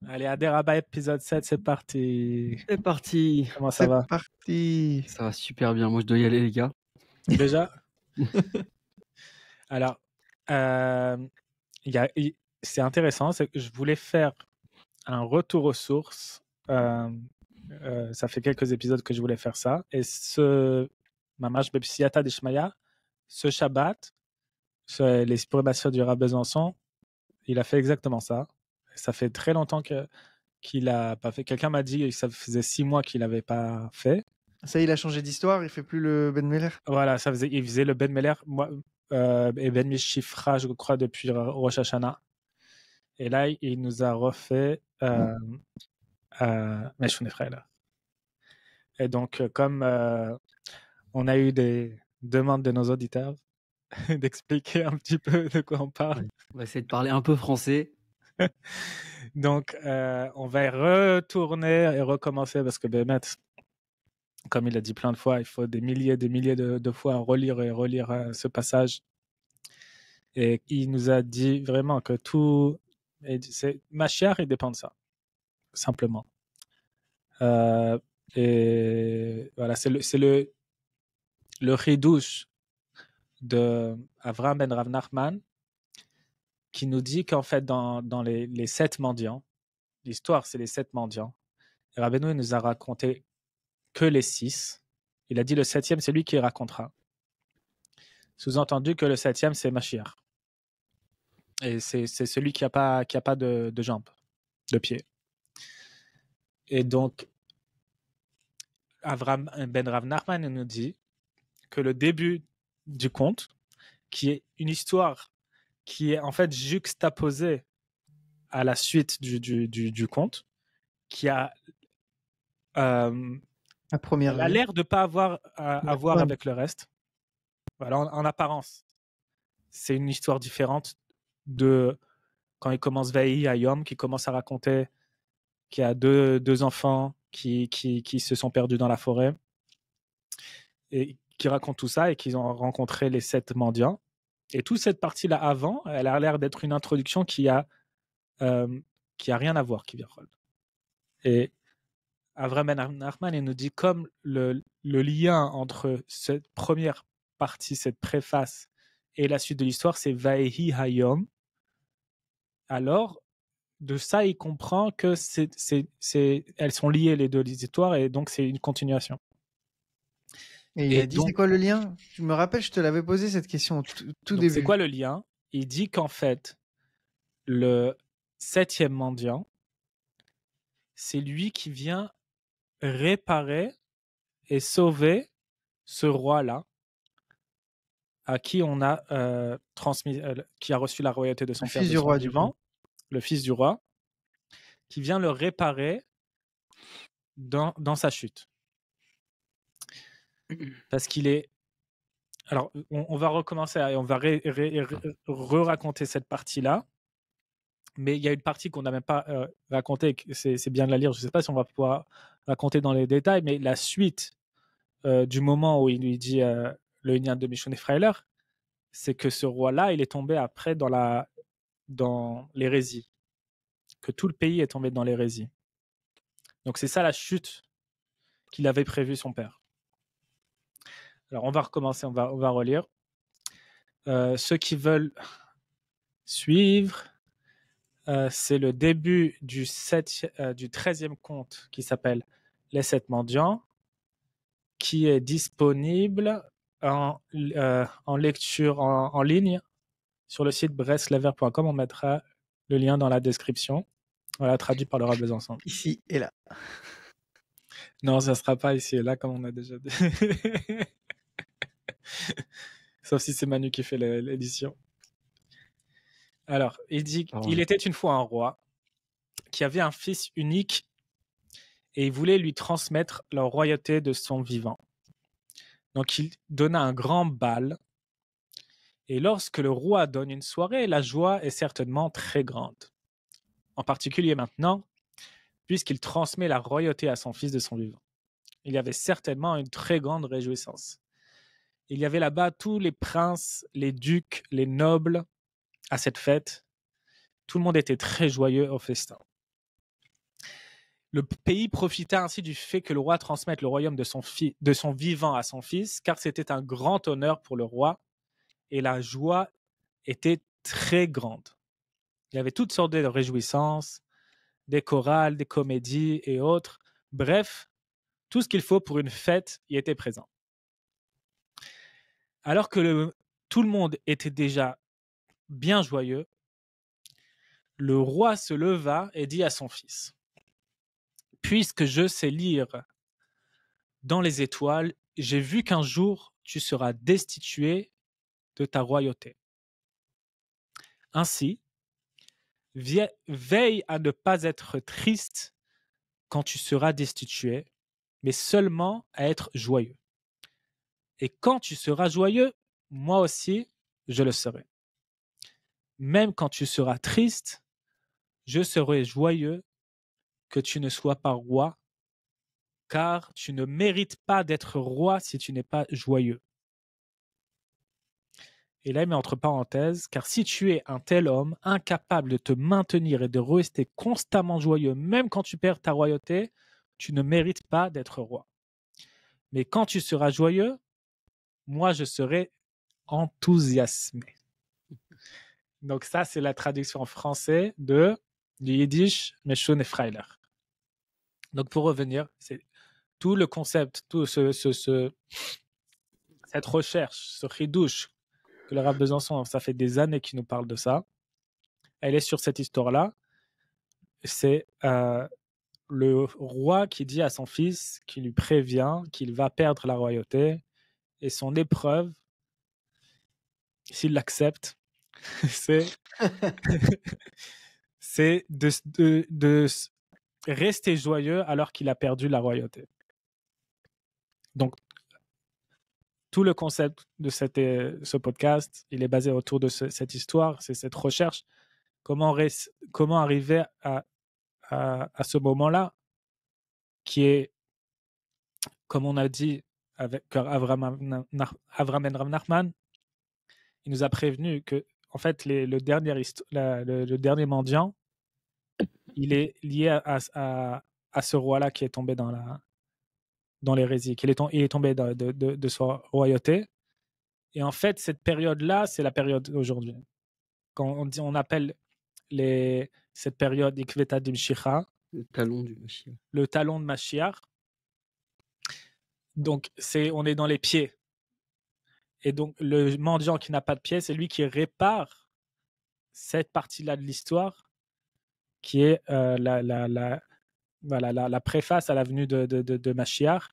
Allez, Aderaba épisode 7, c'est parti. C'est parti. Comment ça va? C'est parti. Ça va super bien. Moi, je dois y aller, les gars. Déjà? Alors, c'est intéressant, c'est que je voulais faire un retour aux sources. Ça fait quelques épisodes que je voulais faire ça. Et Mamash Bepsiata Dishmaya, ce Shabbat, les Spurim du Rav Besançon, il a fait exactement ça. Ça fait très longtemps qu'il a pas fait. Quelqu'un m'a dit que ça faisait 6 mois qu'il n'avait pas fait. Ça, il a changé d'histoire, il fait plus le Ben Meller. Voilà, il faisait le Ben Meller et Ben Mishifra, je crois, depuis Rosh Hashanah. Et là, il nous a refait Meshouné Frère. Et donc, comme on a eu des demandes de nos auditeurs d'expliquer un petit peu de quoi on parle. On va essayer de parler un peu français. Donc, on va retourner et recommencer parce que Bémet, comme il a dit plein de fois, il faut des milliers de fois relire et relire ce passage. Et il nous a dit vraiment que tout... Mashiach, il dépend de ça, simplement. Et voilà, c'est le chidouche de Avraham ben Rav Nachman qui nous dit qu'en fait, dans les 7 mendiants, l'histoire, c'est les 7 mendiants. Et Rabbeinu nous a raconté que les 6. Il a dit le 7e, c'est lui qui racontera. Sous-entendu que le 7e, c'est Mashiach. Et c'est celui qui n'a pas de jambes, de pieds. Et donc, Avraham ben Rav Nachman nous dit que le début du conte, qui est une histoire qui est en fait juxtaposée à la suite du conte, qui a La première elle a vue. l'air de ne pas avoir à voir avec le reste. Voilà, en apparence. C'est une histoire différente de quand il commence Vehi Hayom, qui commence à raconter qu'il y a deux enfants qui se sont perdus dans la forêt et qui racontent tout ça et qu'ils ont rencontré les 7 mendiants. Et toute cette partie-là avant, elle a l'air d'être une introduction qui a rien à voir, Kiviachol. Et Avraham ben Nachman, il nous dit comme le lien entre cette première partie, cette préface et la suite de l'histoire, c'est Vaehi Hayom. Alors, de ça, il comprend que elles sont liées, les deux histoires, et donc c'est une continuation. Et il a dit, c'est quoi le lien? Je me rappelle, je te l'avais posé cette question tout début. C'est quoi le lien? Il dit qu'en fait, le 7e mendiant, c'est lui qui vient réparer et sauver ce roi-là, à qui on a transmis, qui a reçu la royauté de son père de son vivant, le fils du roi, qui vient le réparer dans sa chute. Parce qu'il est... Alors, on va recommencer, et on va re-raconter cette partie-là, mais il y a une partie qu'on n'a même pas racontée, c'est bien de la lire, je ne sais pas si on va pouvoir raconter dans les détails, mais la suite du moment où il lui dit le lien de Meshouné Freiler, c'est que ce roi-là, il est tombé après dans l'hérésie, que tout le pays est tombé dans l'hérésie. Donc c'est ça la chute qu'il avait prévue son père. Alors on va recommencer, on va relire. Ceux qui veulent suivre, c'est le début du 13e conte qui s'appelle Les 7 mendiants, qui est disponible en lecture en ligne sur le site brestlever.com. On mettra le lien dans la description. Voilà, traduit par le Rav Besançon. Ici et là. Non, ça ne sera pas ici et là, comme on a déjà dit. Sauf si c'est Manu qui fait l'édition. Alors, il dit qu'il était une fois un roi qui avait un fils unique et il voulait lui transmettre la royauté de son vivant. Donc, il donna un grand bal. Et lorsque le roi donne une soirée, la joie est certainement très grande. En particulier maintenant, puisqu'il transmet la royauté à son fils de son vivant. Il y avait certainement une très grande réjouissance. Il y avait là-bas tous les princes, les ducs, les nobles à cette fête. Tout le monde était très joyeux au festin. Le pays profita ainsi du fait que le roi transmette le royaume de son vivant à son fils, car c'était un grand honneur pour le roi, et la joie était très grande. Il y avait toutes sortes de réjouissances, des chorales, des comédies et autres. Bref, tout ce qu'il faut pour une fête y était présent. Alors que tout le monde était déjà bien joyeux, le roi se leva et dit à son fils, « Puisque je sais lire dans les étoiles, j'ai vu qu'un jour tu seras destitué de ta royauté. Ainsi, veille à ne pas être triste quand tu seras destitué, mais seulement à être joyeux. Et quand tu seras joyeux, moi aussi, je le serai. Même quand tu seras triste, je serai joyeux que tu ne sois pas roi, car tu ne mérites pas d'être roi si tu n'es pas joyeux. » Et là, il met entre parenthèses, car si tu es un tel homme, incapable de te maintenir et de rester constamment joyeux, même quand tu perds ta royauté, tu ne mérites pas d'être roi. Mais quand tu seras joyeux, moi, je serai enthousiasmé. Donc ça, c'est la traduction en français du Yiddish Meshon et Freiler. Donc pour revenir, c'est tout le concept, tout cette recherche, ce chidouche que le Rav Besançon, ça fait des années qu'il nous parle de ça. Elle est sur cette histoire-là. C'est le roi qui dit à son fils, qui lui prévient qu'il va perdre la royauté, et son épreuve, s'il l'accepte, c'est de rester joyeux alors qu'il a perdu la royauté. Donc, tout le concept de ce podcast, il est basé autour de cette histoire, c'est cette recherche. Comment arriver à ce moment-là qui est, comme on a dit avec Avraham Ben Rav Nachman, il nous a prévenu que en fait le dernier mendiant, il est lié à ce roi-là qui est tombé dans l'hérésie, il est tombé de sa royauté. Et en fait, cette période-là, c'est la période d'aujourd'hui. Quand on appelle cette période Ikveta Dimshicha, Le talon du Mashiach. Le talon de Mashiach. Donc, on est dans les pieds. Et donc, le mendiant qui n'a pas de pieds, c'est lui qui répare cette partie-là de l'histoire, qui est la préface à la venue de Mashiach.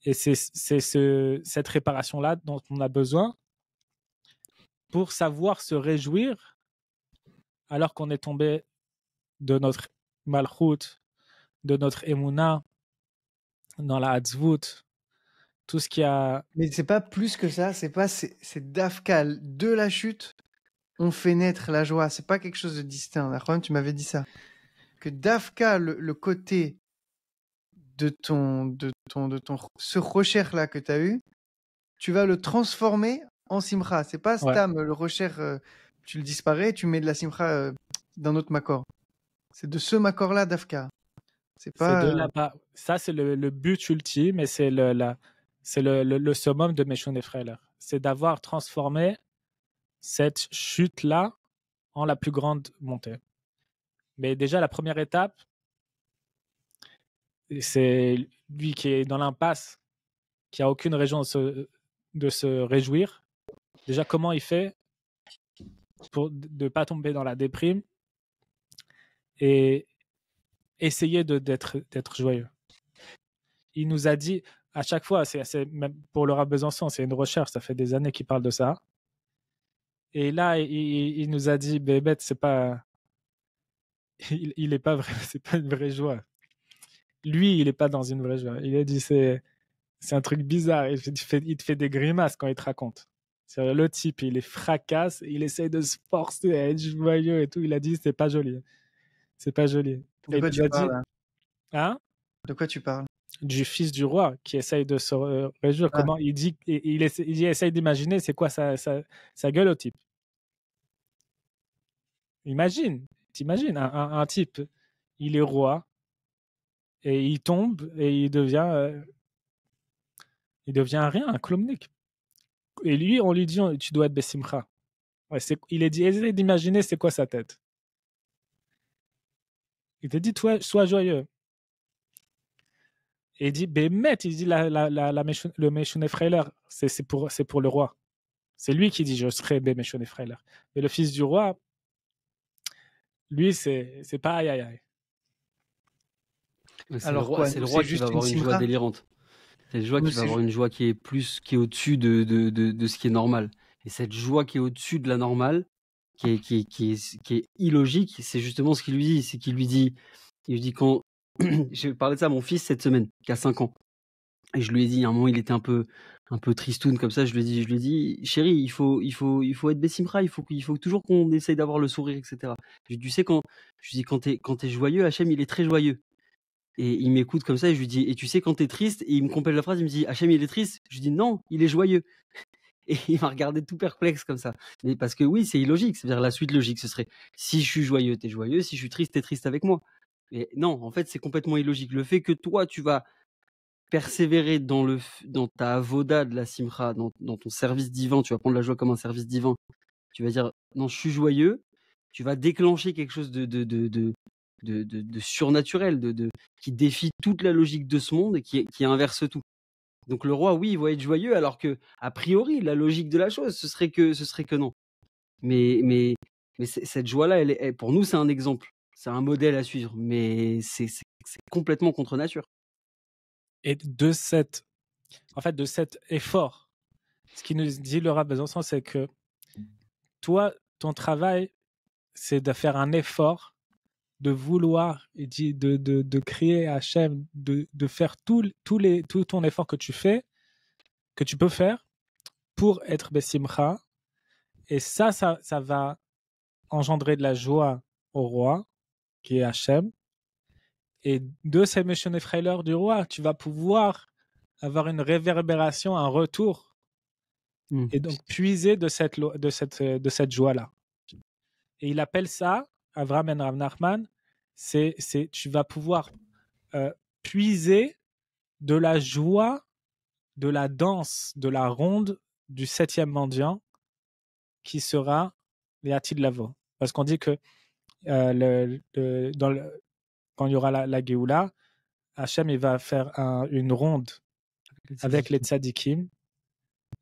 Et c'est cette réparation-là dont on a besoin pour savoir se réjouir alors qu'on est tombé de notre malchut, de notre émouna, dans la hatzvut, tout ce qui a... Mais c'est pas plus que ça, c'est Dafka, de la chute, on fait naître la joie, c'est pas quelque chose de distinct. D'accord, tu m'avais dit ça. Que Dafka, le côté de ce recherche-là que tu as eu, tu vas le transformer en simcha. C'est pas Stam, le recherche, tu le disparais, tu mets de la simcha d'un autre makor. C'est de ce makor-là, Dafka. C'est de là-bas. Ça, c'est le but ultime et c'est le summum de Meshon et Freiler. C'est d'avoir transformé cette chute-là en la plus grande montée. Mais déjà, la première étape, c'est lui qui est dans l'impasse, qui a aucune raison de se réjouir. Déjà, comment il fait pour ne pas tomber dans la déprime et essayer d'être joyeux. Il nous a dit, à chaque fois, même pour le Rav Besançon, c'est une recherche, ça fait des années qu'il parle de ça. Et là, il nous a dit, bébête, c'est pas... Il est pas vrai, c'est pas une vraie joie. Lui, il est pas dans une vraie joie. Il a dit, c'est un truc bizarre. Il te fait des grimaces quand il te raconte. Le type, il est fracasse, il essaye de se forcer à être joyeux et tout. Il a dit, c'est pas joli. C'est pas joli. De quoi tu parles? Hein? De quoi tu parles? Du fils du roi qui essaye de se réjouir. Ah. Comment il dit, il essaye d'imaginer c'est quoi sa gueule au type. T'imagines un type, il est roi, et il tombe et il devient rien, un klomnik. Et lui, on lui dit tu dois être Bessimcha. Ouais, il est dit, essayez d'imaginer c'est quoi sa tête. Il te dit sois joyeux. Et il dit Bémet, il dit le Meshune Freiler, c'est pour le roi. C'est lui qui dit je serai Meshune Freiler. Mais le fils du roi, lui, c'est pas aïe aïe aïe. C'est Alors le quoi, roi c'est qui juste va avoir une joie simcha? délirante. C'est le joie Ou qui va c'est avoir ju- une joie qui est au-dessus de ce qui est normal. Et cette joie qui est au-dessus de la normale, qui est illogique, c'est justement ce qu'il lui dit. C'est qu'il lui dit quand j'ai parlé de ça à mon fils cette semaine, qui a 5 ans. Et je lui ai dit, à un moment, il était un peu tristoun comme ça. Je lui ai dit, chéri, il faut être Bessimra, il faut toujours qu'on essaye d'avoir le sourire, etc. Je lui dis, tu sais, quand t'es joyeux, Hachem, il est très joyeux. Et il m'écoute comme ça et je lui dis, et tu sais, quand t'es triste, et il me complète la phrase, il me dit, Hachem, il est triste. Je lui dis, non, il est joyeux. Et il m'a regardé tout perplexe comme ça. Mais parce que oui, c'est illogique. C'est-à-dire, la suite logique, ce serait, si je suis joyeux, t'es joyeux. Si je suis triste, t'es triste avec moi. Et non, en fait, c'est complètement illogique. Le fait que toi, tu vas persévérer dans ta avoda de la simcha, dans ton service divin, tu vas prendre la joie comme un service divin. Tu vas dire, non, je suis joyeux. Tu vas déclencher quelque chose de surnaturel, qui défie toute la logique de ce monde et qui inverse tout. Donc le roi, oui, il va être joyeux, alors que a priori, la logique de la chose, ce serait que non. Mais cette joie-là, pour nous, c'est un exemple, c'est un modèle à suivre, mais c'est complètement contre nature. Et de cet effort, ce qui nous dit le Rav Besançon, c'est que toi, ton travail, c'est de faire un effort, de vouloir, il dit, de créer Hachem, de faire tout ton effort que tu fais, que tu peux faire pour être Bessimcha. Et ça va engendrer de la joie au roi, qui est Hachem. Et de ces Meshone Freiler du roi, tu vas pouvoir avoir une réverbération, un retour, et donc puiser de cette joie-là. Et il appelle ça, Avraham Ben Rav Nachman, tu vas pouvoir puiser de la joie, de la danse, de la ronde du 7e mendiant, qui sera les Atid Lavo. Parce qu'on dit que quand il y aura la Géoula, Hachem il va faire une ronde avec les tzadikim,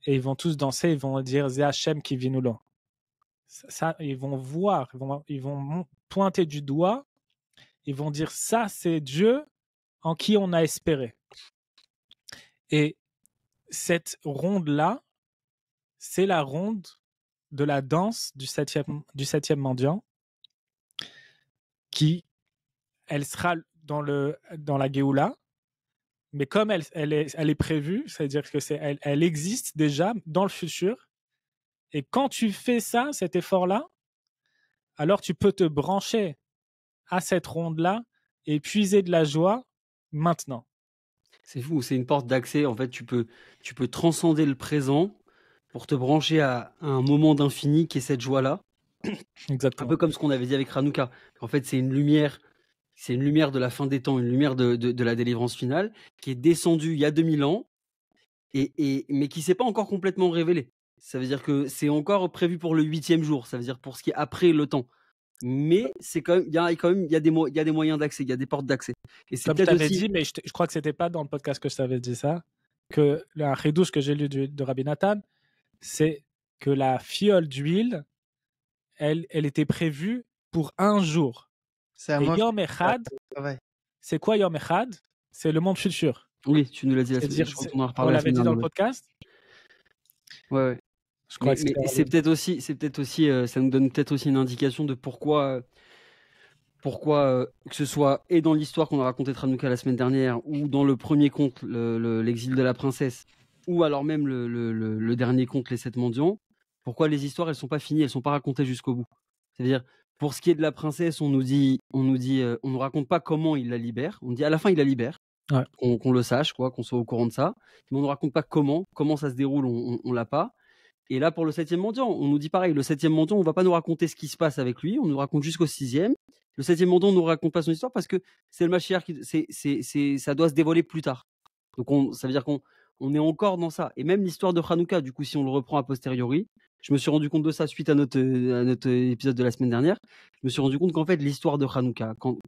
et ils vont tous danser, ils vont dire Zé Hachem qui vit nous là. Ça, ils vont voir, ils vont pointer du doigt, ils vont dire ça, c'est Dieu en qui on a espéré. Et cette ronde-là, c'est la ronde de la danse du septième mendiant, elle sera dans la Géoula, mais comme elle est prévue, c'est-à-dire que elle existe déjà dans le futur. Et quand tu fais ça, cet effort-là, alors tu peux te brancher à cette ronde-là et puiser de la joie maintenant. C'est fou, c'est une porte d'accès. En fait, tu peux transcender le présent pour te brancher à un moment d'infini qui est cette joie-là. Exactement. Un peu comme ce qu'on avait dit avec Hanouka. En fait, c'est une lumière de la fin des temps, une lumière de la délivrance finale qui est descendue il y a 2000 ans, mais qui ne s'est pas encore complètement révélée. Ça veut dire que c'est encore prévu pour le 8e jour. Ça veut dire pour ce qui est après le temps. Mais c'est quand même, il y a des moyens d'accès, il y a des portes d'accès. Et c'est comme je peut-être t'avais aussi... dit, mais je crois que c'était pas dans le podcast que je t'avais dit ça, que un chidouche que j'ai lu de Rabbi Nathan, c'est que la fiole d'huile, elle était prévue pour un jour. C'est à Et moi Yom Echad, c'est quoi Yom Echad? C'est le monde futur. Oui, tu nous l'as dit la semaine C'est-à-dire, dernière. on l'avait dit dans le podcast. Ouais. Je crois Mais c'est peut-être aussi, ça nous donne peut-être aussi une indication de pourquoi que ce soit et dans l'histoire qu'on a racontée de Hanouka la semaine dernière, ou dans le premier conte, l'exil de la princesse, ou alors même le dernier conte, les 7 mendiants, pourquoi les histoires elles sont pas finies, elles sont pas racontées jusqu'au bout. C'est-à-dire, pour ce qui est de la princesse, on nous raconte pas comment il la libère. On dit à la fin il la libère, ouais. qu'on le sache, quoi, qu'on soit au courant de ça. Mais on nous raconte pas comment ça se déroule, on l'a pas. Et là, pour le 7e mendiant, on nous dit pareil, le 7e mendiant, on va pas nous raconter ce qui se passe avec lui, on nous raconte jusqu'au 6e. Le 7e menton ne nous raconte pas son histoire parce que c'est le Mashiach ça doit se dévoiler plus tard. Donc ça veut dire qu'on est encore dans ça. Et même l'histoire de Hanouka, du coup, si on le reprend a posteriori, je me suis rendu compte de ça suite à notre épisode de la semaine dernière. Je me suis rendu compte qu'en fait, l'histoire de Hanouka, quand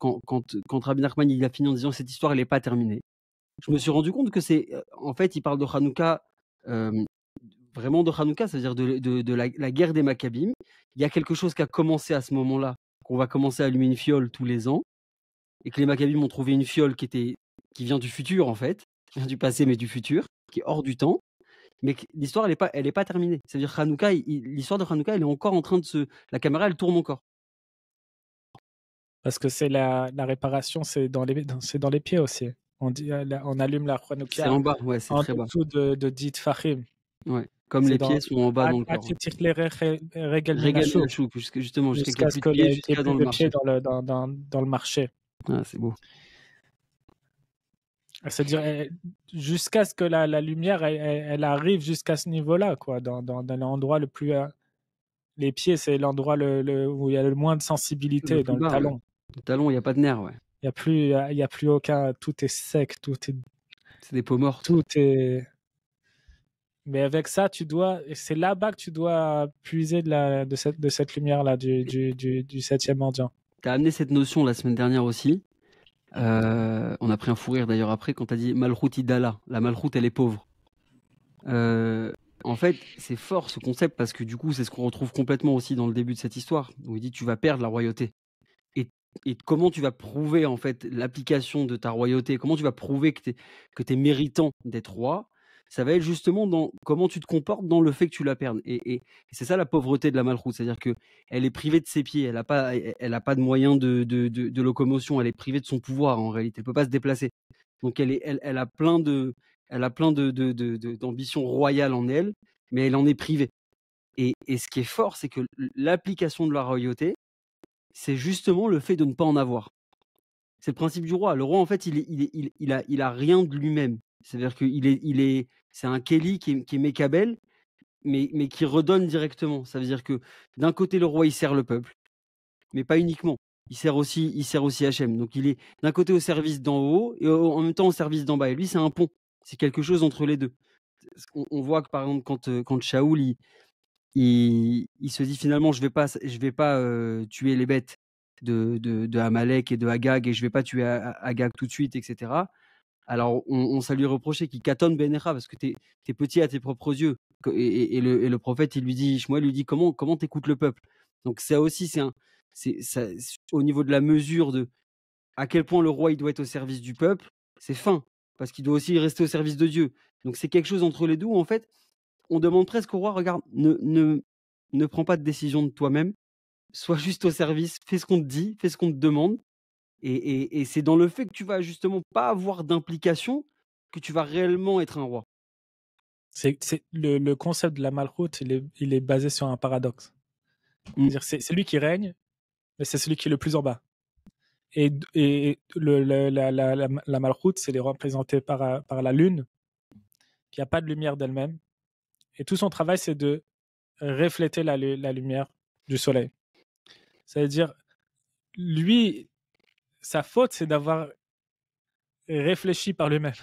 Rabbi Nachman il a fini en disant cette histoire, elle n'est pas terminée. Je me suis rendu compte que en fait, il parle de Hanouka, vraiment de Hanouka, c'est-à-dire de la guerre des Maccabim. Il y a quelque chose qui a commencé à ce moment-là, qu'on va commencer à allumer une fiole tous les ans, et que les Maccabim ont trouvé une fiole qui vient du futur, en fait, qui vient du passé, mais du futur, qui est hors du temps. Mais l'histoire, elle est pas terminée. C'est-à-dire Hanouka, l'histoire de Hanouka, elle est encore en train la caméra, elle tourne encore. Parce que c'est la réparation, c'est dans les pieds aussi. On allume la C'est Hanouka en bas, ouais, c'est en très bas. dessous de 10 Tfachim. Ouais. Comme C'est les pieds sont en bas dans le corps. Jusqu'à Justement, jusqu'à qu'il n'y ait ce plus que de pieds, jusqu'à dans le le marché. pied dans le marché. Ah, c'est beau. C'est-à-dire jusqu'à ce que la lumière elle arrive jusqu'à ce niveau-là, quoi, dans l'endroit le plus. Les pieds, c'est l'endroit où il y a le moins de sensibilité, Le dans plus le bas, ouais. talon. Le talon, il n'y a pas de nerf, ouais. Il y a plus aucun. Tout est sec, C'est des peaux mortes. tout est. Mais avec ça, c'est là-bas que tu dois puiser de cette lumière-là du 7e mendiant. Tu as amené cette notion la semaine dernière aussi. On a pris un fou rire d'ailleurs après quand tu as dit Malchut Idala. La Malchut, elle est pauvre. En fait, c'est fort ce concept parce que du coup, c'est ce qu'on retrouve complètement aussi dans le début de cette histoire où il dit tu vas perdre la royauté. Et comment tu vas prouver en fait l'application de ta royauté, comment tu vas prouver que tu es méritant d'être roi, ça va être justement dans comment tu te comportes dans le fait que tu la perdes. Et c'est ça la pauvreté de la Malchut, c'est-à-dire qu'elle est privée de ses pieds, elle n'a pas de moyens de locomotion, elle est privée de son pouvoir en réalité, elle ne peut pas se déplacer. Donc elle a plein d'ambitions royales en elle, mais elle en est privée. Et ce qui est fort, c'est que l'application de la royauté, c'est justement le fait de ne pas en avoir. C'est le principe du roi. Le roi, en fait, il a rien de lui-même. C'est-à-dire c'est un Kelly qui est Mécabel, mais qui redonne directement. Ça veut dire que d'un côté, le roi, il sert le peuple, mais pas uniquement. Il sert aussi Hachem. Donc il est d'un côté au service d'en haut et en même temps au service d'en bas. Et lui, c'est un pont. C'est quelque chose entre les deux. On voit que par exemple, quand Shaoul, il se dit finalement, je vais pas tuer les bêtes de Amalek et de Agag et je vais pas tuer Agag tout de suite, etc. Alors ça lui reprochait qu'il katon Benecha parce que t'es petit à tes propres yeux. Et le prophète, Shmuel lui dit comment t'écoutes le peuple. Donc ça aussi, au niveau de la mesure de à quel point le roi il doit être au service du peuple, c'est fin parce qu'il doit aussi rester au service de Dieu. Donc c'est quelque chose entre les deux où en fait on demande presque au roi, regarde, ne prends pas de décision de toi-même, sois juste au service, fais ce qu'on te dit, fais ce qu'on te demande. Et c'est dans le fait que tu vas justement pas avoir d'implication que tu vas réellement être un roi. C'est le concept de la malchoute, il est basé sur un paradoxe. C'est-à-dire, c'est lui qui règne, mais c'est celui qui est le plus en bas. Et la malchoute, c'est représenté par la lune, qui n'a pas de lumière d'elle-même. Et tout son travail, c'est de refléter la lumière du soleil. C'est-à-dire, lui, sa faute, c'est d'avoir réfléchi par lui-même.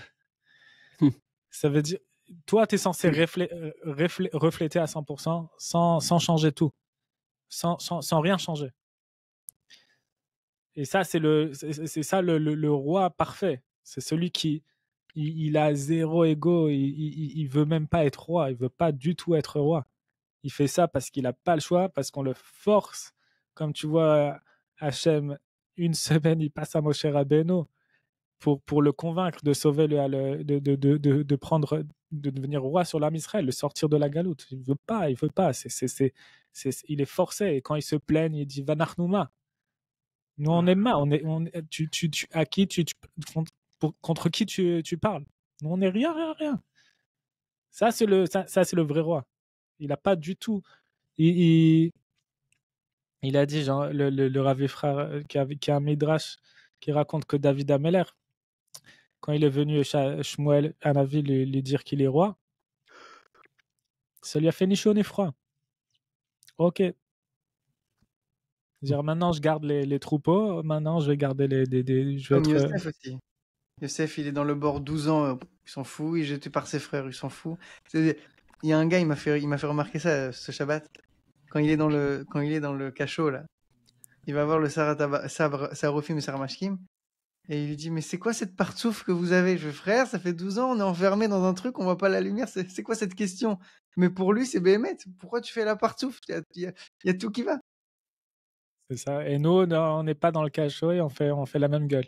Ça veut dire, toi, tu es censé refléter à 100% sans changer tout, sans rien changer. Et ça, c'est ça le roi parfait. C'est celui qui il a zéro ego, il veut même pas être roi, il veut pas du tout être roi. Il fait ça parce qu'il n'a pas le choix, parce qu'on le force. Comme tu vois, Hachem, une semaine, il passe à Moshe Rabbeinu pour le convaincre de sauver de prendre, de devenir roi sur l'âme Israël, de sortir de la galoute. Il veut pas. Il est forcé. Et quand il se plaigne, il dit Vanachnouma. Nous, on est marre. À qui contre qui tu parles? Nous, on est rien. Ça, c'est le vrai roi. Il n'a pas du tout. Il a dit, genre, le Rav Efra, qui a un midrash qui raconte que David Ameller, quand il est venu Shmuel Hanavi lui dire qu'il est roi, ça lui a fait ni chaud ni froid. Ok. Dire maintenant je garde les troupeaux, maintenant je vais garder je vais Comme être. Youssef aussi. Youssef, il est dans le bord 12 ans, il s'en fout, il est jeté par ses frères, il s'en fout. Il y a un gars, il m'a fait remarquer ça ce Shabbat. Quand il est dans le cachot, là, il va voir le Sarofim et Saramashkim, et il lui dit, mais c'est quoi cette partsouf que vous avez? Je fais, frère, ça fait 12 ans, on est enfermé dans un truc, on voit pas la lumière, c'est quoi cette question? Mais pour lui, c'est Béhémet. Pourquoi tu fais la partsouf? Il y a tout qui va. C'est ça. Et nous, on n'est pas dans le cachot et on fait la même gueule.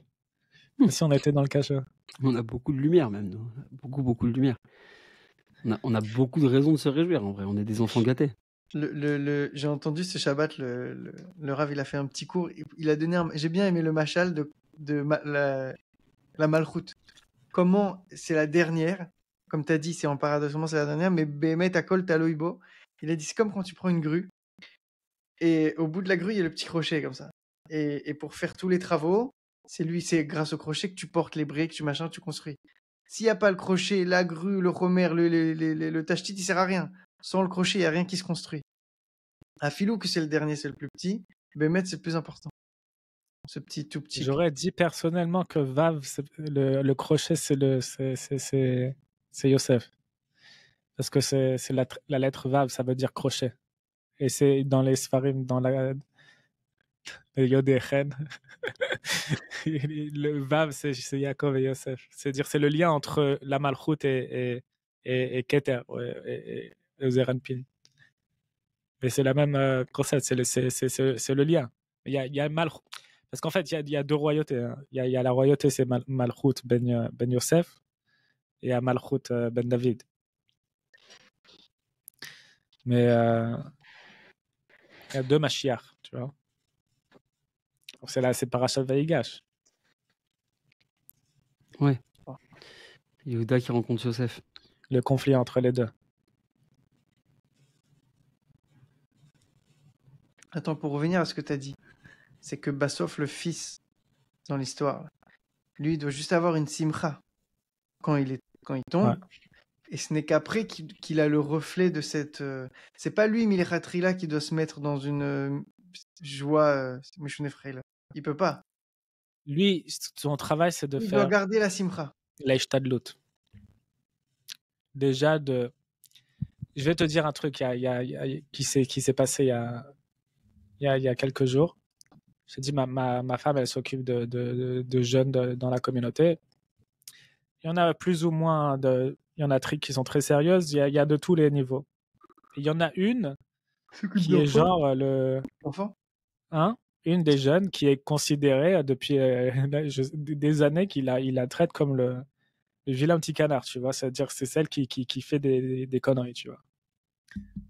Comme si on était dans le cachot. On a beaucoup de lumière même, nous. Beaucoup de lumière. On a beaucoup de raisons de se réjouir en vrai. On est des enfants gâtés. J'ai entendu ce Shabbat, le Rav, il a fait un petit cours. Il a donné j'ai bien aimé le machal la Malchut. Comment c'est la dernière, comme tu as dit, c'est en paradoxalement c'est la dernière, mais Béhémet Akol Taloibo. Il a dit c'est comme quand tu prends une grue et au bout de la grue il y a le petit crochet comme ça. Et pour faire tous les travaux, c'est grâce au crochet que tu portes les briques, tu construis. S'il n'y a pas le crochet, la grue, le romer, le tachtit, il sert à rien. Sans le crochet, il n'y a rien qui se construit. À Filou, que c'est le dernier, c'est le plus petit. Bémet, c'est le plus important. Ce petit, tout petit. J'aurais dit personnellement que Vav, le crochet, c'est Yosef. Parce que c'est la lettre Vav, ça veut dire crochet. Et c'est dans les Sfarim, dans la Yodéchen. Le Vav, c'est Yaakov et Yosef. C'est-à-dire, c'est le lien entre la Malchut et Keter, et Zeranpin. Mais c'est la même concept, c'est le lien. Il y a Malchut. Parce qu'en fait, il y a deux royautés. Hein. Il y a la royauté, c'est Malchut ben Yosef, et il y a Malchut ben David. Mais il y a deux Mashiach, tu vois. C'est Parashat Vaïgash. Ouais. Yehuda qui rencontre Yosef. Le conflit entre les deux. Attends, pour revenir à ce que tu as dit, c'est que Bassof, le fils, dans l'histoire, lui, il doit juste avoir une simcha quand il tombe. Ouais. Et ce n'est qu'après qu'il a le reflet de cette... C'est pas lui, Milechatrila, qui doit se mettre dans une joie Meshunefreila. Il peut pas. Lui, son travail, c'est de faire... Il doit garder la simcha. La Ishtadlut. Déjà, je vais te dire un truc qui s'est passé il y a quelques jours. Je te dis, ma femme, elle s'occupe de jeunes dans la communauté. Il y en a plus ou moins, il y en a qui sont très sérieuses. Il y a de tous les niveaux. Il y en a une qui est genre Enfant hein, une des jeunes qui est considérée depuis des années qu'il la traite comme le vilain petit canard, tu vois. C'est-à-dire que c'est celle qui fait des conneries, tu vois.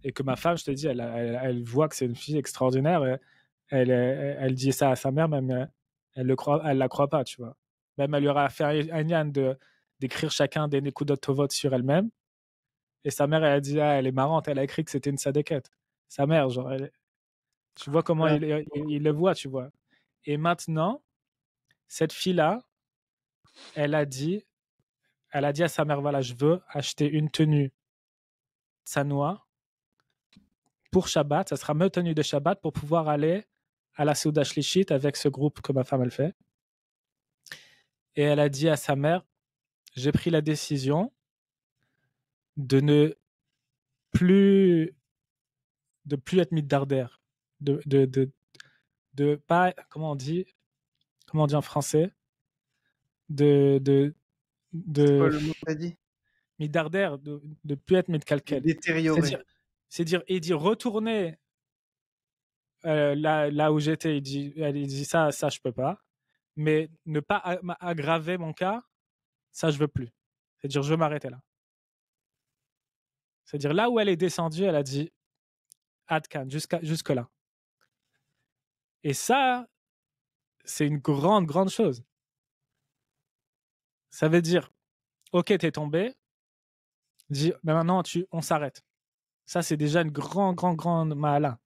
Et que ma femme, je te dis, elle voit que c'est une fille extraordinaire. Et elle dit ça à sa mère, même elle la croit pas, tu vois. Même elle lui aura fait un yann d'écrire chacun des Nekudot Tovot sur elle-même. Et sa mère, elle a dit, elle est marrante, elle a écrit que c'était une sadéquette. Sa mère, genre, tu vois comment il le voit, tu vois. Et maintenant, cette fille-là, elle a dit à sa mère, voilà, je veux acheter une tenue tsanoua pour Shabbat. Ça sera ma tenue de Shabbat pour pouvoir aller à la Souda Shlishit avec ce groupe que ma femme, elle fait. Et elle a dit à sa mère, j'ai pris la décision de ne plus être midardaire, de pas, comment on dit en français, C'est quoi le mot que t'as dit? Midardaire, de plus être midkalkel. Détérioré. C'est dire retourner là où j'étais, il dit ça je peux pas, mais ne pas aggraver mon cas, ça je veux plus. C'est-à-dire je veux m'arrêter là. C'est-à-dire là où elle est descendue, elle a dit Adkan, jusque là. Et ça, c'est une grande chose. Ça veut dire, ok, t'es tombé, dis, mais maintenant on s'arrête. Ça, c'est déjà une grande mahala.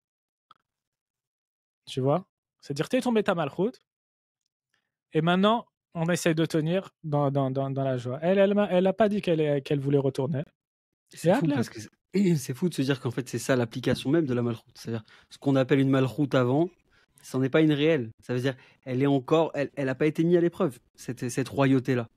Tu vois? C'est-à-dire, t'es tombé ta malchoute, et maintenant, on essaye de tenir dans la joie. Elle n'a pas dit qu'elle voulait retourner. C'est fou, parce que c'est fou de se dire qu'en fait, c'est ça l'application même de la malchoute. C'est-à-dire, ce qu'on appelle une malchoute avant, c'en est pas une réelle. Ça veut dire, elle a pas été mise à l'épreuve, cette royauté-là.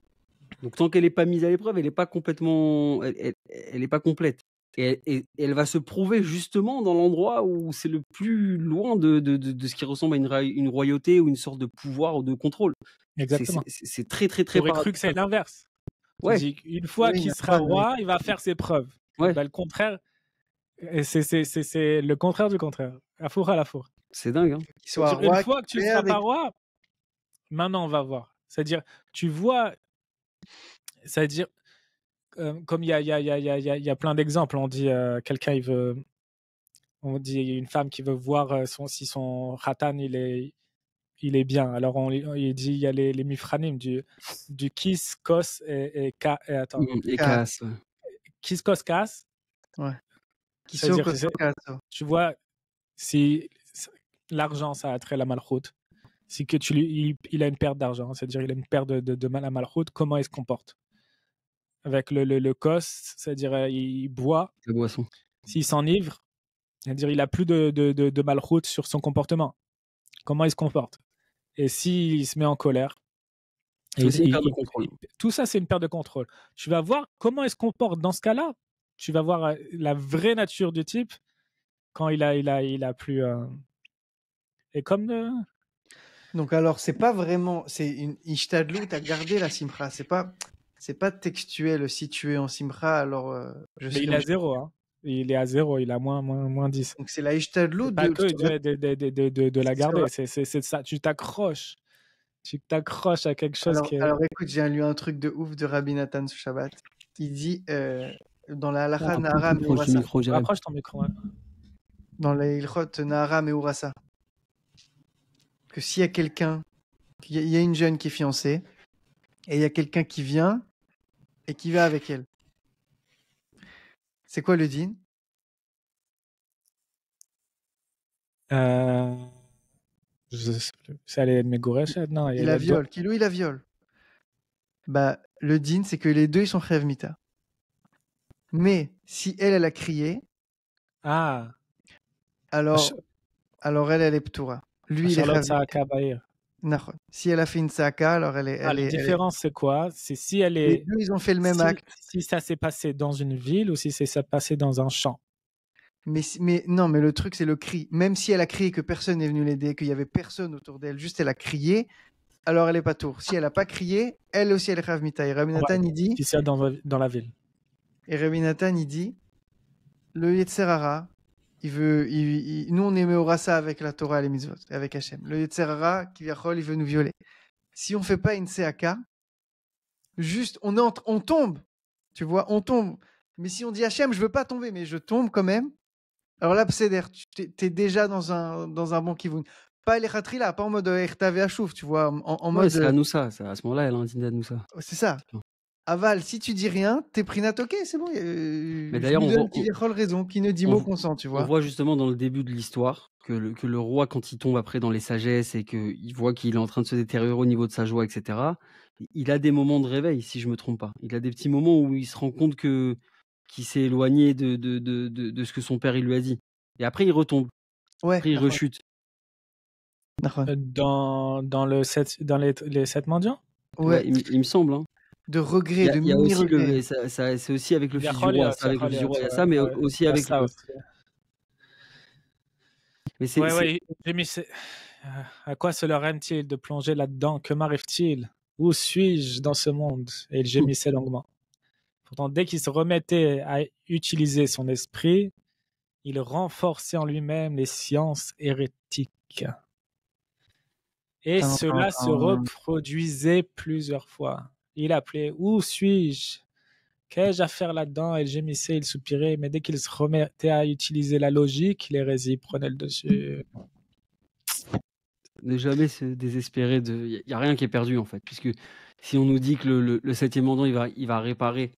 Donc tant qu'elle n'est pas mise à l'épreuve, elle n'est pas complètement, elle est pas complète. Et elle va se prouver justement dans l'endroit où c'est le plus loin de ce qui ressemble à une royauté ou une sorte de pouvoir ou de contrôle. Exactement. C'est très, très, très J'aurais cru que c'est l'inverse. Ouais. Une fois qu'il sera roi, il va faire ses preuves. Ouais. Ben, le contraire, c'est le contraire du contraire. À four à la four. C'est dingue. Hein. Une fois que tu ne seras pas roi, maintenant on va voir. C'est-à-dire, tu vois, c'est-à-dire, comme il y a plein d'exemples. On dit quelqu'un on dit une femme qui veut voir si son khatan il est bien. Alors il dit il y a les mifranim du kiss, kos et attends. Et kas. Ouais. Kiss, kos, kas. Ouais. Tu vois, si l'argent ça attrait la malchoute, si que il a une perte d'argent, c'est-à-dire il a une perte de la malchoute, comment il se comporte avec le kos, c'est-à-dire il boit la boisson. S'il s'enivre, c'est-à-dire il a plus de malchoute sur son comportement. Comment il se comporte? Et s'il se met en colère, tout ça c'est une perte de contrôle. Tu vas voir comment il se comporte dans ce cas-là. Tu vas voir la vraie nature du type quand il a plus. Et comme. Donc alors c'est pas vraiment, c'est une ishtadlout, t'as gardé la simcha. C'est pas textuel. Si tu es en simcha, alors. Mais il est à 0, hein. Il est à 0, il a moins 10. Donc c'est la ishtadlout de la garder. C'est ça. Tu t'accroches à quelque chose qui est. Alors écoute, j'ai lu un truc de ouf de Rabbi Nathan ce Shabbat. Il dit dans la halakha Nahara Meurasa. Rapproche ton micro. Hein. Dans la Ilchot Nahara Meurasa. Que s'il y a quelqu'un, il y a une jeune qui est fiancée, et il y a quelqu'un qui vient et qui va avec elle. C'est quoi le din? C'est allé Megoresh? Non, il la viole. Kilou, il la viole. Bah, le din, c'est que les deux, ils sont Chayav Mita. Mais si elle a crié, alors elle est Ptoura. Lui, il est Chayav Mita. Si elle a fait une Saaka, alors elle est. La différence, c'est quoi? C'est si elle est. Les deux, ils ont fait le même acte. Si ça s'est passé dans une ville ou si ça passé dans un champ. Mais non, mais le truc, c'est le cri. Même si elle a crié que personne n'est venu l'aider, qu'il y avait personne autour d'elle, juste elle a crié, alors elle est pas tour. Si elle a pas crié, elle aussi, elle est Chayav Mita. Et Rabbi Nathan, il dit. Si c'est dans la ville. Et Rabbi Nathan, il dit, le Yetzer Hara, nous on est Meorasa avec la Torah et les mitzvot, avec Hachem. Le Yetzer Hara, Kivyachol, il veut nous violer. Si on fait pas une Seaka, juste on tombe, tu vois, on tombe. Mais si on dit Hachem, je veux pas tomber, mais je tombe quand même. Alors là, tu es déjà dans un bon kivun. Pas les khatrila, pas en mode Ertav et Achouf, tu vois, en mode. C'est Anoussa, à ce moment-là, elle a un din d'Anoussa. C'est ça. Aval, si tu dis rien, t'es prinat, ok, c'est bon. Mais d'ailleurs, raison, qui ne dit mot consent, tu vois. On voit justement dans le début de l'histoire que le roi, quand il tombe après dans les sagesses et qu'il voit qu'il est en train de se détériorer au niveau de sa joie, etc., il a des moments de réveil, si je me trompe pas. Il a des petits moments où il se rend compte qu'il s'est éloigné de ce que son père il lui a dit. Et après, il retombe. Ouais, après, il rechute. Dans les 7 mendiants? Ouais, il me semble. Hein. De regret, de mini-regret. C'est aussi avec le fils du roi. Avec le fils du roi, il y a ça, mais aussi avec ça. Mais c'est. J'ai mis. À quoi cela aime-t-il de plonger là-dedans? Que m'arrive-t-il? Où suis-je dans ce monde? Et il gémissait longuement. Pourtant, dès qu'il se remettait à utiliser son esprit, il renforçait en lui-même les sciences hérétiques. Et cela se reproduisait plusieurs fois. Il appelait « Où suis-je? Qu'ai-je à faire là-dedans ?» Il gémissait, il soupirait, mais dès qu'il se remettait à utiliser la logique, l'hérésie prenait le dessus. Ne jamais se désespérer. Il n'y a rien qui est perdu, en fait. Puisque si on nous dit que le 7e mandant, il va réparer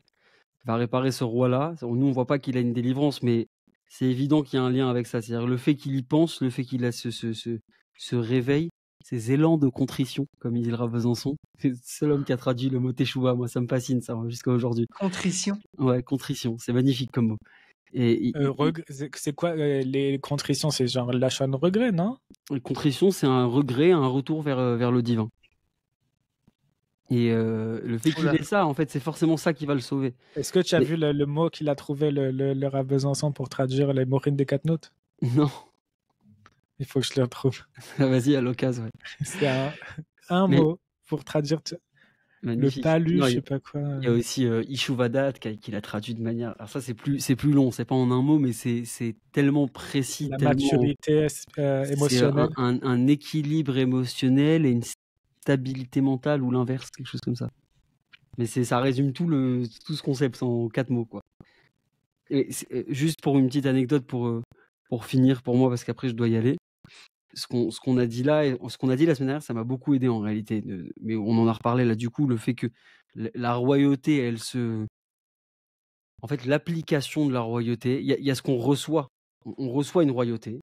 ce roi-là, nous, on ne voit pas qu'il a une délivrance, mais c'est évident qu'il y a un lien avec ça. C'est-à-dire le fait qu'il y pense, le fait qu'il a ce réveil, ces élans de contrition, comme il dit le Rav Besançon. C'est le seul homme qui a traduit le mot teshuva. Moi, ça me fascine, ça, jusqu'à aujourd'hui. Contrition. Ouais, contrition. C'est magnifique comme mot. Et C'est quoi les contritions? C'est genre l'achat de regret, non? contrition, c'est un regret, un retour vers le divin. Et le fait qu'il Oula. ait ça, en fait, c'est forcément ça qui va le sauver. Est-ce que tu as Mais- vu le mot qu'il a trouvé, le Rav Besançon, pour traduire les Mourines des quatre notes? Non, Il faut que je le retrouve. vas-y, à l'occasion, ouais. C'est un Mais mot pour traduire le magnifique. palu, Non, je il sais pas quoi. y a aussi Ishuvadat qui l'a traduit de manière. Alors ça, c'est plus long, c'est pas en un mot, mais c'est tellement précis, La tellement. maturité C'est émotionnelle. un équilibre émotionnel et une stabilité mentale ou l'inverse, quelque chose comme ça. Mais ça résume tout ce concept en 4 mots, quoi. Et juste pour une petite anecdote pour finir pour moi, parce qu'après je dois y aller. Ce qu'on a dit là, et ce qu'on a dit la semaine dernière, ça m'a beaucoup aidé en réalité. Mais on en a reparlé là, du coup, le fait que la royauté, en fait, l'application de la royauté, il y a ce qu'on reçoit. On reçoit une royauté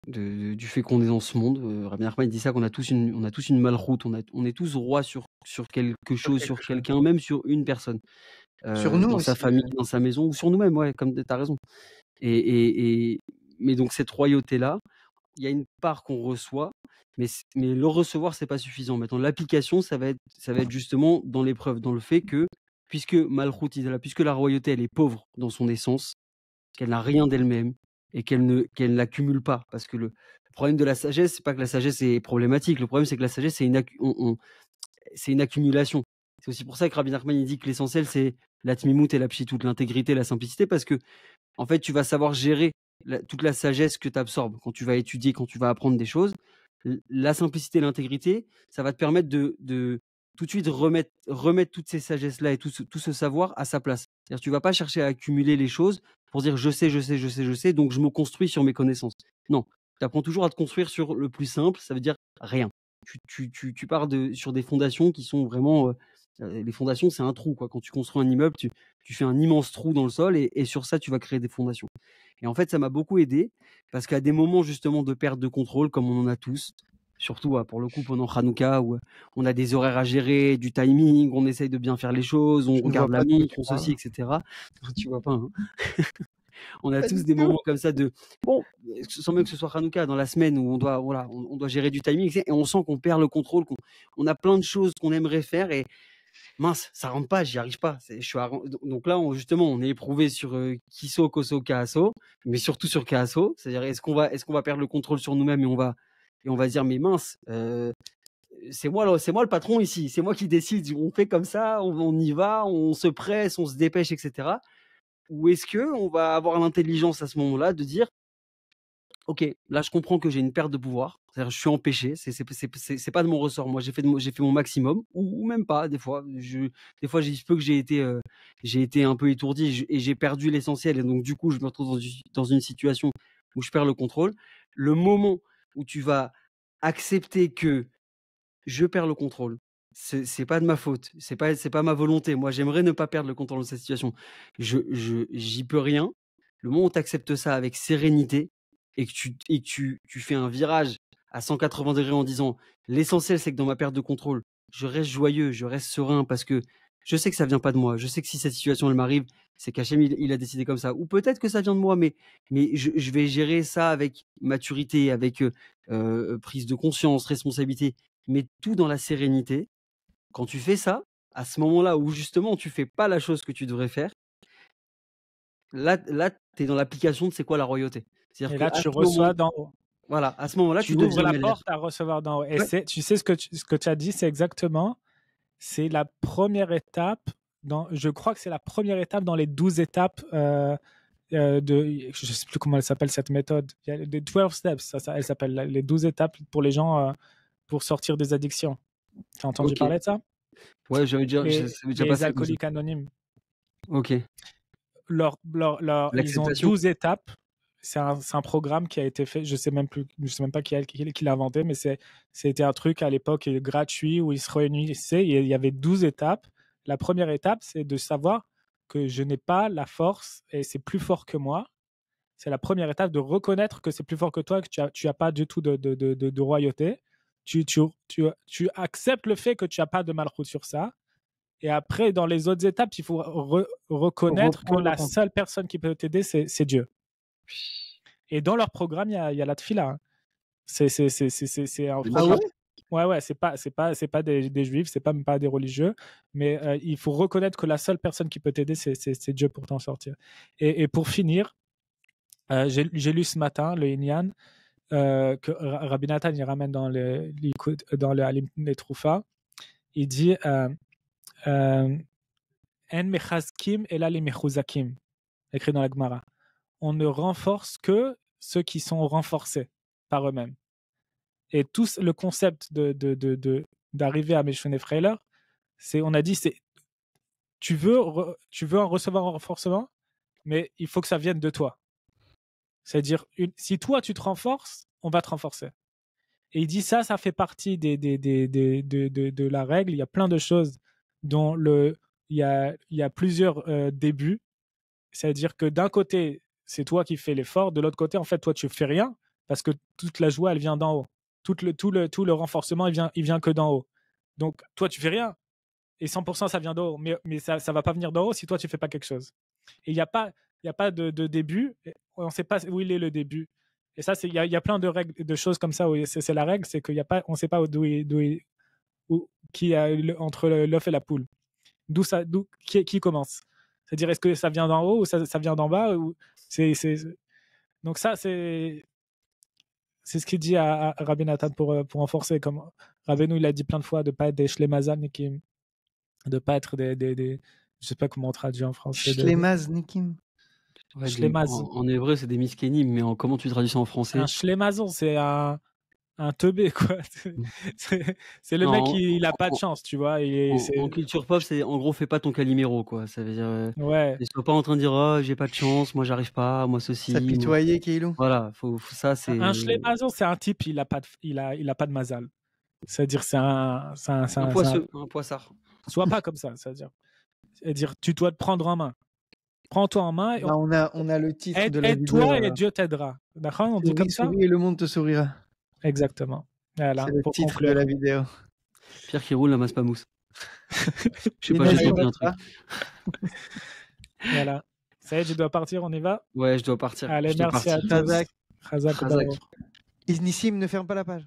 du fait qu'on est dans ce monde. Rabbi Nachman dit ça, qu'on a tous une malroute, on est tous rois sur quelque chose, sur quelqu'un, même sur une personne. Sur nous dans sa aussi. famille, dans sa maison, ou sur nous-mêmes, ouais, comme tu as raison. Mais donc cette royauté-là, il y a une part qu'on reçoit, mais le recevoir, c'est pas suffisant. Maintenant, l'application, ça va être justement dans l'épreuve, dans le fait que, puisque Malchut, puisque la royauté, elle est pauvre dans son essence, qu'elle n'a rien d'elle-même, et qu'elle n'accumule pas. Parce que le problème de la sagesse, c'est pas que la sagesse est problématique. Le problème, c'est que la sagesse, c'est une accumulation. C'est aussi pour ça que Rabbi Nachman il dit que l'essentiel, c'est la tmimout et la pshitout, l'intégrité, la simplicité, parce que en fait, tu vas savoir gérer toute la sagesse que tu absorbes quand tu vas étudier, quand tu vas apprendre des choses. La simplicité et l'intégrité, ça va te permettre de tout de suite remettre toutes ces sagesses-là et tout ce savoir à sa place. C'est-à-dire, tu vas pas chercher à accumuler les choses pour dire je sais, donc je me construis sur mes connaissances. Non, tu apprends toujours à te construire sur le plus simple, ça veut dire rien. Tu pars sur des fondations qui sont vraiment. Les fondations, c'est un trou, quoi. Quand tu construis un immeuble, tu fais un immense trou dans le sol et sur ça, tu vas créer des fondations. Et en fait, ça m'a beaucoup aidé parce qu'à des moments justement de perte de contrôle, comme on en a tous, surtout pour le coup pendant Hanouka, où on a des horaires à gérer, du timing, on essaye de bien faire les choses, on Je ne regarde vois la pas de quoi montre, tu on parles. ceci, etc. Tu vois pas, hein. On a Pas tous du des tout. moments comme ça bon, sans même que ce soit Hanouka, dans la semaine où on doit gérer du timing, et on sent qu'on perd le contrôle, qu'on a plein de choses qu'on aimerait faire et mince, ça rentre pas, j'y arrive pas. Donc là, justement, on est éprouvé sur Kiso, Koso, Kaaso, mais surtout sur Kaaso. C'est-à-dire, est-ce qu'on va perdre le contrôle sur nous-mêmes et on va se dire, mais mince, c'est moi le patron ici, c'est moi qui décide. On fait comme ça, on y va, on se presse, on se dépêche, etc. Ou est-ce que on va avoir l'intelligence à ce moment-là de dire, ok, là je comprends que j'ai une perte de pouvoir, c'est-à-dire je suis empêché, c'est pas de mon ressort. Moi j'ai fait mon maximum, ou même pas. Des fois, j'ai peu que j'ai été un peu étourdi et j'ai perdu l'essentiel, et donc du coup je me retrouve dans une situation où je perds le contrôle. Le moment où tu vas accepter que je perds le contrôle, c'est pas de ma faute, c'est pas ma volonté. Moi j'aimerais ne pas perdre le contrôle de cette situation. J'y peux rien. Le moment où tu acceptes ça avec sérénité et que tu fais un virage à 180 degrés en disant l'essentiel, c'est que dans ma perte de contrôle, je reste joyeux, je reste serein parce que je sais que ça vient pas de moi. Je sais que si cette situation elle m'arrive, c'est qu'Hachem il a décidé comme ça. Ou peut-être que ça vient de moi, mais je vais gérer ça avec maturité, avec prise de conscience, responsabilité, mais tout dans la sérénité. Quand tu fais ça, à ce moment-là où justement tu fais pas la chose que tu devrais faire, là, tu es dans l'application de c'est quoi la royauté. C'est-à-dire Et que là, à tu ce moment, reçois d'en haut. voilà, à ce moment-là, Tu tu ouvres deviens la Melech. porte à recevoir d'en haut. Et Ouais. tu sais ce que tu as dit, c'est exactement, c'est la première étape, je crois que c'est la première étape dans les 12 étapes je ne sais plus comment elle s'appelle cette méthode. Il y a les 12 steps, elle s'appelle les 12 étapes pour les gens pour sortir des addictions. Tu as entendu Ok. parler de ça? Ouais, j'avais déjà Les passé. alcooliques anonymes. Ok. Ils ont L'acceptation. 12 étapes. C'est un programme qui a été fait, je sais même pas qui l'a inventé, mais c'était un truc à l'époque gratuit où ils se réunissaient et il y avait 12 étapes. La première étape, c'est de savoir que je n'ai pas la force et c'est plus fort que moi. C'est la première étape de reconnaître que c'est plus fort que toi, que tu as pas du tout de royauté. Tu acceptes le fait que tu n'as pas de malchut sur ça. Et après, dans les autres étapes, il faut reconnaître que reprendre le la contrôle. seule personne qui peut t'aider, c'est Dieu. Et dans leur programme, il y a la tfila. Hein. C'est un Ah programme. ouais Ouais, c'est pas des juifs, c'est pas même pas des religieux, mais il faut reconnaître que la seule personne qui peut t'aider, c'est Dieu pour t'en sortir. Et pour finir, j'ai lu ce matin le Inyan que Rabbi Nathan il ramène dans les Troufa. Il dit En mechazkim ela li mechuzakim, écrit dans la Gemara. On ne renforce que ceux qui sont renforcés par eux-mêmes. Et tout le concept d'arriver à Meshone Freiler, on a dit, tu veux en recevoir un renforcement, mais il faut que ça vienne de toi. C'est-à-dire, si toi tu te renforces, on va te renforcer. Et il dit ça fait partie de la règle. Il y a plein de choses dont il y a plusieurs débuts. C'est-à-dire que d'un côté, c'est toi qui fais l'effort. De l'autre côté, en fait, toi, tu fais rien parce que toute la joie, elle vient d'en haut. Tout le renforcement, il vient que d'en haut. Donc, toi, tu fais rien. Et 100%, ça vient d'en haut. Mais ça va pas venir d'en haut si toi, tu fais pas quelque chose. Et il n'y a pas de début. On ne sait pas où il est le début. Et ça, il y a plein de règles, de choses comme ça. Où c'est la règle, c'est qu'on ne sait pas qui a entre l'œuf et la poule. Qui commence. C'est-à-dire, est-ce que ça vient d'en haut ou ça vient d'en bas ou Donc ça, c'est ce qu'il dit à Rabbi Nathan pour renforcer. Comme Rabbeinu, il a dit plein de fois de ne pas être des shlemazalnikim, de ne pas être des je sais pas comment on traduit en français. Shlemaznikim. Ouais, Shlemaz. en hébreu, c'est des miskénim, mais comment tu traduis ça en français? Un shlemazon, c'est un teubé, quoi. C'est le Non, mec, il a pas de chance, tu vois. En culture pop, c'est en gros, fais pas ton Calimero, quoi. Ça veut dire, Ouais. ne sois pas en train de dire, oh, j'ai pas de chance, moi j'arrive pas, moi ceci. S'apitoyer, Keilou. Voilà, ça c'est. Un shlemazon, c'est un type, il a pas de mazal. C'est-à-dire, c'est un poissard. Sois pas comme ça, c'est-à-dire, tu dois te prendre en main. Prends-toi en main. Et Là, on a le titre de la vidéo. Aide-toi et Dieu t'aidera. D'accord, on dit comme ça. Souris et le monde te sourira. Exactement. Voilà, c'est le pour titre conclure. de la vidéo. Pierre qui roule la masse pas mousse. Je sais pas, j'ai compris un truc. Voilà. Ça y est, je dois partir, on y va? Ouais, je dois partir. Allez, merci à tous. Khazak. Khazak. Isnissim, ne ferme pas la page.